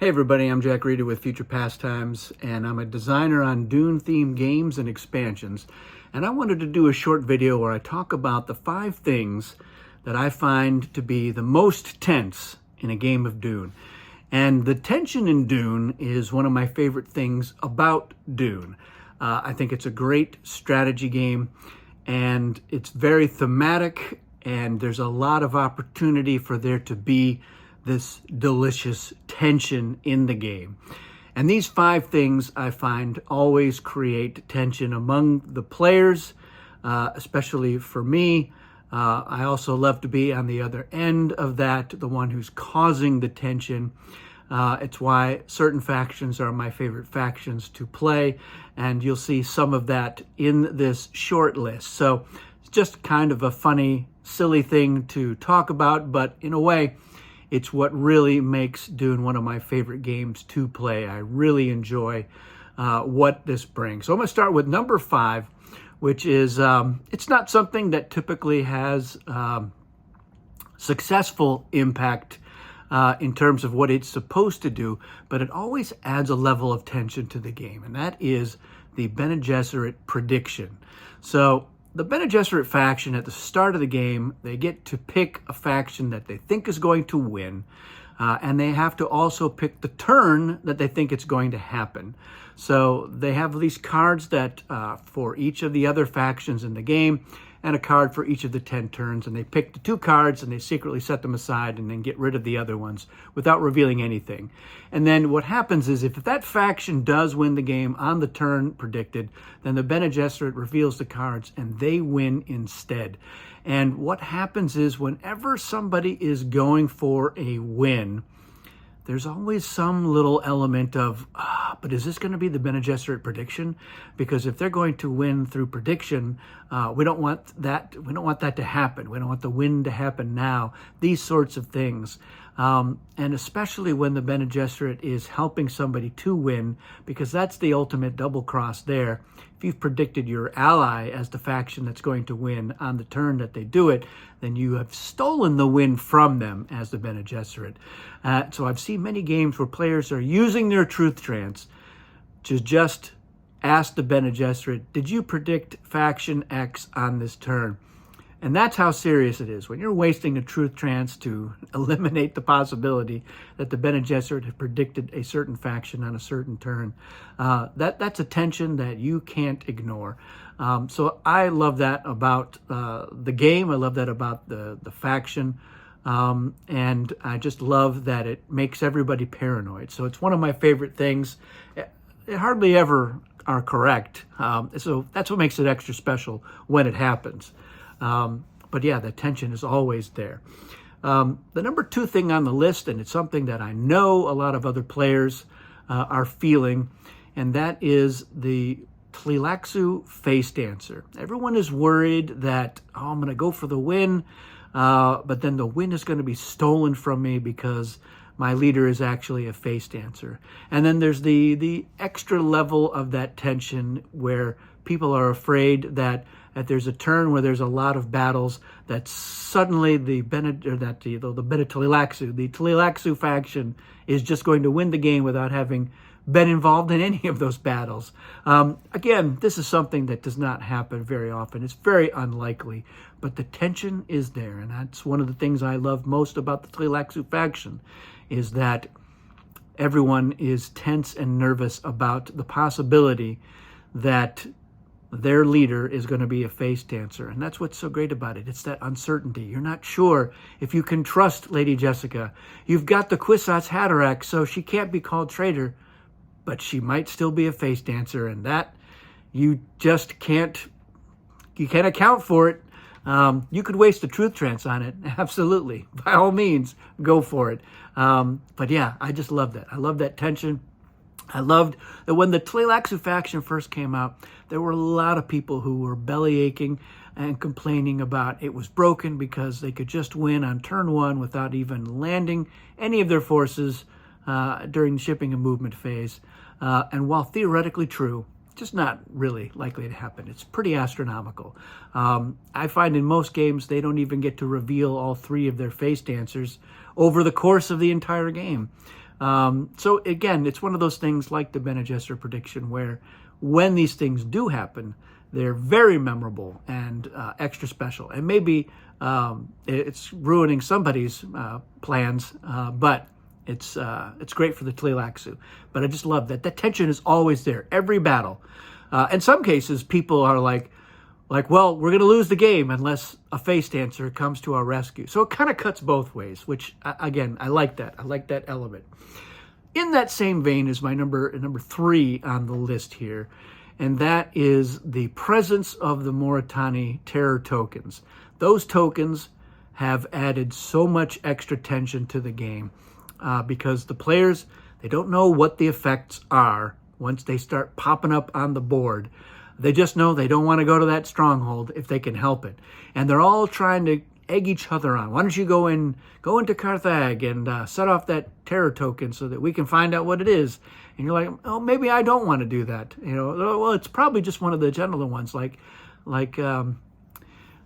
Hey everybody, I'm Jack Reeder with Future Pastimes, and I'm a designer on Dune-themed games and expansions. And I wanted to do a short video where I talk about the 5 things that I find to be the most tense in a game of Dune. And the tension in Dune is one of my favorite things about Dune. I think it's a great strategy game, and it's very thematic, and there's a lot of opportunity for there to be this delicious tension in the game. And these 5 things I find always create tension among the players, especially for me. I also love to be on the other end of that, the one who's causing the tension. It's why certain factions are my favorite factions to play, and you'll see some of that in this short list. So it's just kind of a funny, silly thing to talk about, but in a way, it's what really makes Dune one of my favorite games to play. I really enjoy what this brings. So I'm going to start with number 5, which is, it's not something that typically has successful impact in terms of what it's supposed to do, but it always adds a level of tension to the game, and that is the Bene Gesserit prediction. So the Bene Gesserit faction, at the start of the game, they get to pick a faction that they think is going to win, and they have to also pick the turn that they think it's going to happen. So they have these cards that for each of the other factions in the game, and a card for each of the 10 turns, and they pick the 2 cards and they secretly set them aside and then get rid of the other ones without revealing anything. And then what happens is, if that faction does win the game on the turn predicted, then the Bene Gesserit reveals the cards and they win instead. And what happens is, whenever somebody is going for a win, there's always some little element of, but is this going to be the Bene Gesserit prediction? Because if they're going to win through prediction, we don't want that. We don't want that to happen. We don't want the win to happen now. These sorts of things. And especially when the Bene Gesserit is helping somebody to win, because that's the ultimate double cross there. If you've predicted your ally as the faction that's going to win on the turn that they do it, then you have stolen the win from them as the Bene Gesserit. So I've seen many games where players are using their truth trance to just ask the Bene Gesserit, did you predict faction X on this turn? And that's how serious it is. When you're wasting a truth trance to eliminate the possibility that the Bene Gesserit have predicted a certain faction on a certain turn, that's a tension that you can't ignore. So I love that about the game. I love that about the faction. And I just love that it makes everybody paranoid. So it's one of my favorite things. It hardly ever are correct. So that's what makes it extra special when it happens. But yeah, the tension is always there. The number 2 thing on the list, and it's something that I know a lot of other players are feeling, and that is the Tleilaxu face dancer. Everyone is worried that, I'm going to go for the win, but then the win is going to be stolen from me because my leader is actually a face dancer. And then there's the extra level of that tension where people are afraid that there's a turn where there's a lot of battles, that suddenly the Tleilaxu faction is just going to win the game without having been involved in any of those battles. Again, this is something that does not happen very often. It's very unlikely, but the tension is there, and that's one of the things I love most about the Tleilaxu faction, is that everyone is tense and nervous about the possibility that their leader is going to be a face dancer. And that's what's so great about it. It's that uncertainty. You're not sure if you can trust Lady Jessica. You've got the Kwisatz Haderach, so she can't be called traitor, but she might still be a face dancer, and that you just can't account for it. You could waste a truth trance on it. Absolutely. By all means, go for it. But yeah, I just love that. I love that tension. I loved that when the Tleilaxu faction first came out, there were a lot of people who were belly aching and complaining about it was broken because they could just win on turn 1 without even landing any of their forces during the shipping and movement phase. And while theoretically true, just not really likely to happen. It's pretty astronomical. I find in most games they don't even get to reveal all 3 of their face dancers over the course of the entire game. So again, it's one of those things like the Bene Gesserit prediction where when these things do happen, they're very memorable and extra special. And maybe it's ruining somebody's plans, but it's great for the Tleilaxu. But I just love that. That tension is always there, every battle. In some cases, people are like, well, we're going to lose the game unless a face dancer comes to our rescue. So it kind of cuts both ways, which, again, I like that. I like that element. In that same vein is my number 3 on the list here, and that is the presence of the Moritani terror tokens. Those tokens have added so much extra tension to the game because the players, they don't know what the effects are once they start popping up on the board. They just know they don't want to go to that stronghold if they can help it. And they're all trying to egg each other on. Why don't you go into Carthage and set off that terror token so that we can find out what it is? And you're like, oh, maybe I don't want to do that. Well, it's probably just one of the gentler ones, like the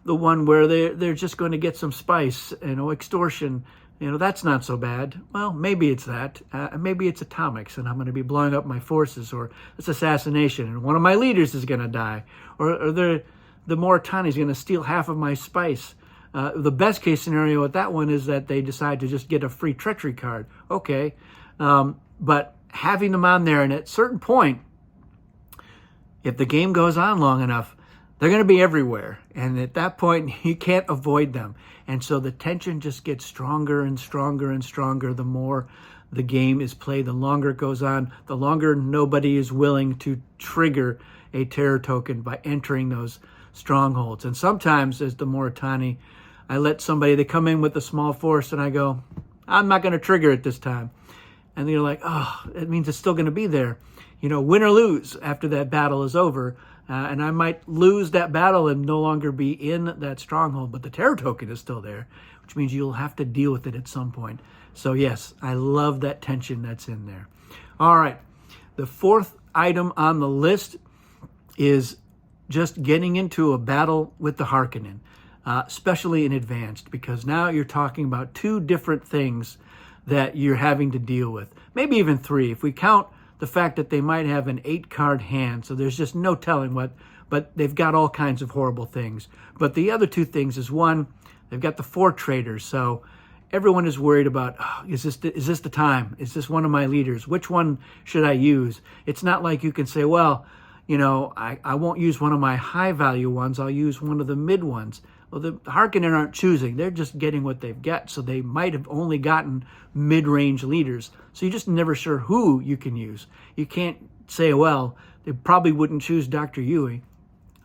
one where they're just going to get some spice, extortion. That's not so bad. Well, maybe it's that. Maybe it's atomics, and I'm going to be blowing up my forces, or it's assassination, and one of my leaders is going to die, or the Moritani is going to steal half of my spice. The best case scenario with that one is that they decide to just get a free treachery card. Okay, but having them on there, and at a certain point, if the game goes on long enough, they're going to be everywhere. And at that point, you can't avoid them. And so the tension just gets stronger and stronger and stronger the more the game is played. The longer it goes on, the longer nobody is willing to trigger a terror token by entering those strongholds. And sometimes, as the Moritani, I let somebody, they come in with a small force, and I go, I'm not going to trigger it this time. And they're like, oh, it means it's still going to be there. Win or lose after that battle is over. And I might lose that battle and no longer be in that stronghold, but the terror token is still there, which means you'll have to deal with it at some point. So yes, I love that tension that's in there. All right, the 4th item on the list is just getting into a battle with the Harkonnen, especially in advanced, because now you're talking about 2 different things that you're having to deal with, maybe even 3. If we count the fact that they might have an 8-card hand, so there's just no telling what, but they've got all kinds of horrible things. But the other 2 things is, one, they've got the 4 traitors, so everyone is worried about, is this the time? Is this one of my leaders? Which one should I use? It's not like you can say, well, I won't use one of my high-value ones, I'll use one of the mid ones. Well, the Harkonnen aren't choosing. They're just getting what they've got. So they might have only gotten mid-range leaders. So you're just never sure who you can use. You can't say, well, they probably wouldn't choose Dr. Ewing.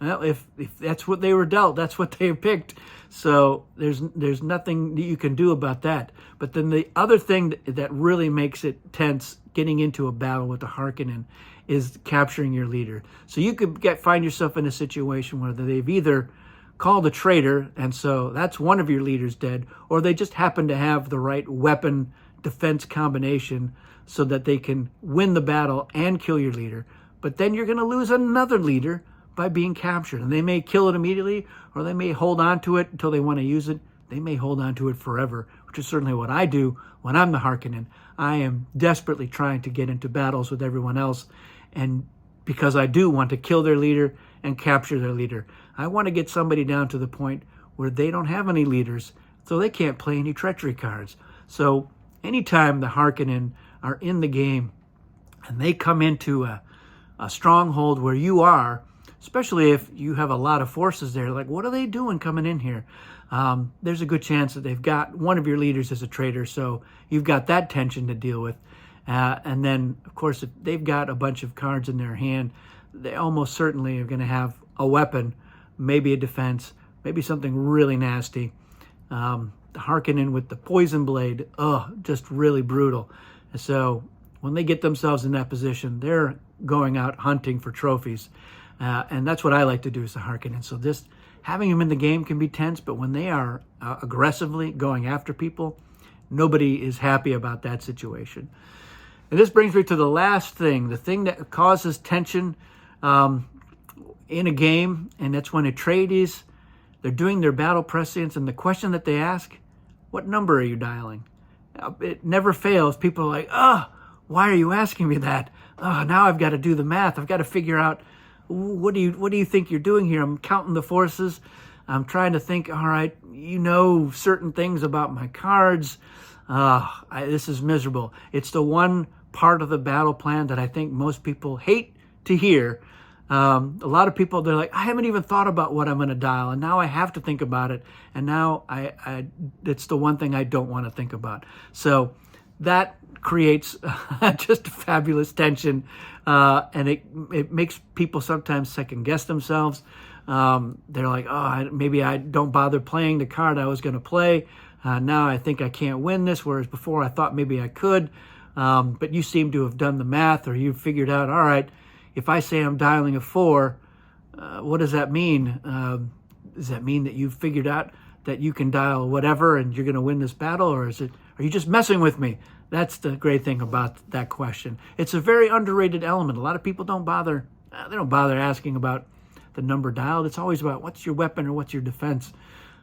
Well, if that's what they were dealt, that's what they picked. So there's nothing that you can do about that. But then the other thing that really makes it tense getting into a battle with the Harkonnen is capturing your leader. So you could find yourself in a situation where they've either called a traitor, and so that's one of your leaders dead, or they just happen to have the right weapon defense combination so that they can win the battle and kill your leader. But then you're going to lose another leader by being captured, and they may kill it immediately, or they may hold on to it until they want to use it. They may hold on to it forever, which is certainly what I do when I'm the Harkonnen. I am desperately trying to get into battles with everyone else, and because I do want to kill their leader and capture their leader. I want to get somebody down to the point where they don't have any leaders, so they can't play any treachery cards. So anytime the Harkonnen are in the game and they come into a stronghold where you are, especially if you have a lot of forces there, like, what are they doing coming in here? There's a good chance that they've got one of your leaders as a traitor, so you've got that tension to deal with. And then, of course, if they've got a bunch of cards in their hand, they almost certainly are going to have a weapon, maybe a defense, maybe something really nasty. The Harkonnen with the poison blade, just really brutal. So when they get themselves in that position, they're going out hunting for trophies. And that's what I like to do as a Harkonnen. So just having them in the game can be tense, but when they are aggressively going after people, nobody is happy about that situation. And this brings me to the last thing, the thing that causes tension in a game, and that's when Atreides, they're doing their battle prescience, and the question that they ask, what number are you dialing? It never fails. People are like, oh, why are you asking me that? Oh, now I've got to do the math. I've got to figure out what do you think you're doing here? I'm counting the forces. I'm trying to think, all right, you know certain things about my cards. This is miserable. It's the one part of the battle plan that I think most people hate to hear. A lot of people, they're like, I haven't even thought about what I'm going to dial, and now I have to think about it. And now it's the one thing I don't want to think about. So that creates just a fabulous tension, and it makes people sometimes second guess themselves. They're like, oh, maybe I don't bother playing the card I was going to play. Now I think I can't win this, whereas before I thought maybe I could. But you seem to have done the math, or you've figured out, all right, if I say I'm dialing a 4, what does that mean? Does that mean that you've figured out that you can dial whatever and you're going to win this battle? Or are you just messing with me? That's the great thing about that question. It's a very underrated element. A lot of people don't bother asking about the number dialed. It's always about what's your weapon or what's your defense.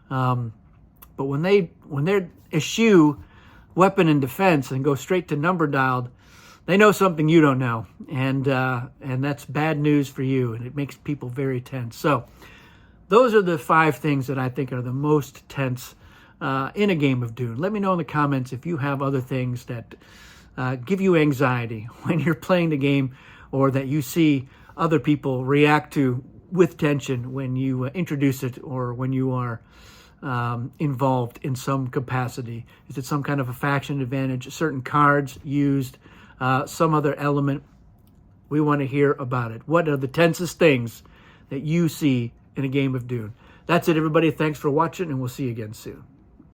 But when they eschew weapon and defense and go straight to number dialed, they know something you don't know, and that's bad news for you, and it makes people very tense. So those are the 5 things that I think are the most tense in a game of Dune. Let me know in the comments if you have other things that give you anxiety when you're playing the game, or that you see other people react to with tension when you introduce it, or when you are involved in some capacity. Is it some kind of a faction advantage, certain cards used, some other element? We want to hear about it. What are the tensest things that you see in a game of Dune? That's it, everybody. Thanks for watching, and we'll see you again soon.